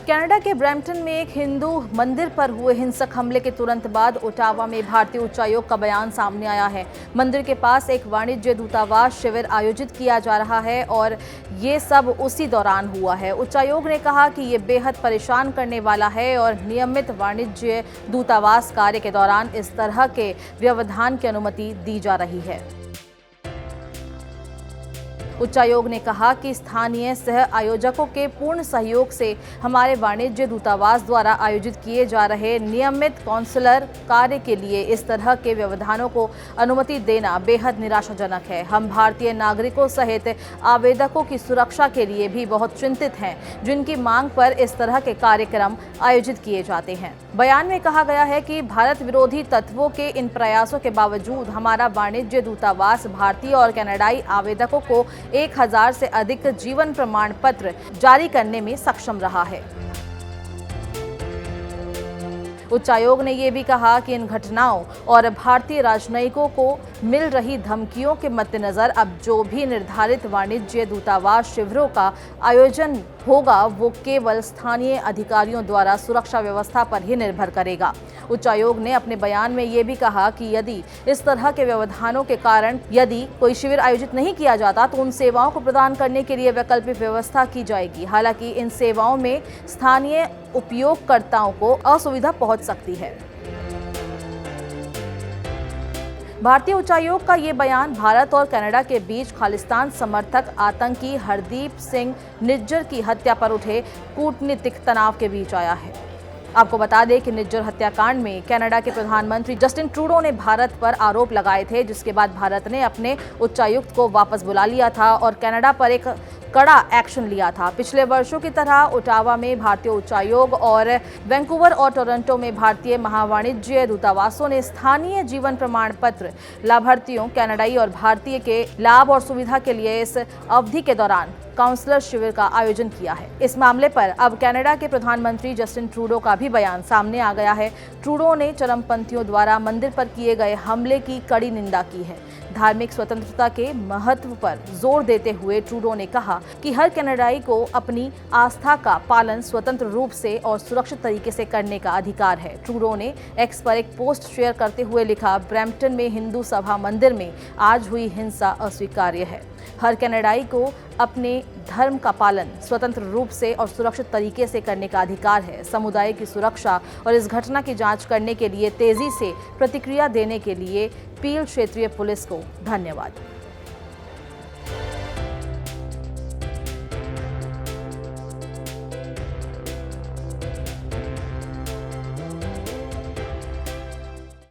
Canada के Brampton में एक हिंदू मंदिर पर हुए हिंसक हमले के तुरंत बाद ओटावा में भारतीय उच्चायोग का बयान सामने आया है। मंदिर के पास एक वाणिज्य दूतावास शिविर आयोजित किया जा रहा है और ये सब उसी दौरान हुआ है। उच्चायोग ने कहा कि ये बेहद परेशान करने वाला है और नियमित वाणिज्य दूतावास कार्य के दौरान इस तरह के व्यवधान की अनुमति दी जा रही है। उच्चायोग ने कहा कि स्थानीय सह आयोजकों के पूर्ण सहयोग से हमारे वाणिज्य दूतावास द्वारा आयोजित किए जा रहे नियमित कॉन्सुलर कार्य के लिए इस तरह के व्यवधानों को अनुमति देना बेहद निराशाजनक है। हम भारतीय नागरिकों सहित आवेदकों की सुरक्षा के लिए भी बहुत चिंतित हैं, जिनकी मांग पर इस तरह के कार्यक्रम आयोजित किए जाते हैं। बयान में कहा गया है कि भारत विरोधी तत्वों के इन प्रयासों के बावजूद हमारा वाणिज्य दूतावास भारतीय और कनाडाई आवेदकों को 1000 से अधिक जीवन प्रमाण पत्र जारी करने में सक्षम रहा है। उच्चायोग ने यह भी कहा कि इन घटनाओं और भारतीय राजनयिकों को मिल रही धमकियों के मद्देनजर अब जो भी निर्धारित वाणिज्य दूतावास शिविरों का आयोजन होगा वो केवल स्थानीय अधिकारियों द्वारा सुरक्षा व्यवस्था पर ही निर्भर करेगा। उच्चायोग ने अपने बयान में ये भी कहा कि यदि इस तरह के व्यवधानों के कारण यदि कोई शिविर आयोजित नहीं किया जाता तो उन सेवाओं को प्रदान करने के लिए वैकल्पिक व्यवस्था की जाएगी। हालांकि इन सेवाओं में स्थानीय उपयोगकर्ताओं को असुविधा पहुंच सकती है। भारतीय उच्चायोग का ये बयान भारत और कनाडा के बीच खालिस्तान समर्थक आतंकी हरदीप सिंह निज्जर की हत्या पर उठे कूटनीतिक तनाव के बीच आया है। आपको बता दें कि निज्जर हत्याकांड में कनाडा के प्रधानमंत्री जस्टिन ट्रूडो ने भारत पर आरोप लगाए थे, जिसके बाद भारत ने अपने उच्चायुक्त को वापस बुला लिया था और कनाडा पर एक कड़ा एक्शन लिया था। पिछले वर्षों की तरह ओटावा में भारतीय उच्चायोग और वैंकूवर और टोरंटो में भारतीय महावाणिज्य दूतावासों ने स्थानीय जीवन प्रमाण पत्र लाभार्थियों कनाडाई और भारतीय के लाभ और सुविधा के लिए इस अवधि के दौरान काउंसलर शिविर का आयोजन किया है। इस मामले पर अब कनाडा के प्रधानमंत्री जस्टिन ट्रूडो का भी बयान सामने आ गया है। ट्रूडो ने चरमपंथियों द्वारा मंदिर पर किए गए हमले की कड़ी निंदा की है। धार्मिक स्वतंत्रता के महत्व पर जोर देते हुए ट्रूडो ने कहा कि हर कनाडाई को अपनी आस्था का पालन स्वतंत्र रूप से और सुरक्षित तरीके से करने का अधिकार है। ट्रूडो ने एक्स पर एक पोस्ट शेयर करते हुए लिखा, ब्रैम्पटन में हिंदू सभा मंदिर में आज हुई हिंसा अस्वीकार्य है। हर कनाडाई को अपने धर्म का पालन स्वतंत्र रूप से और सुरक्षित तरीके से करने का अधिकार है। समुदाय की सुरक्षा और इस घटना की जांच करने के लिए तेजी से प्रतिक्रिया देने के लिए पील क्षेत्रीय पुलिस को धन्यवाद।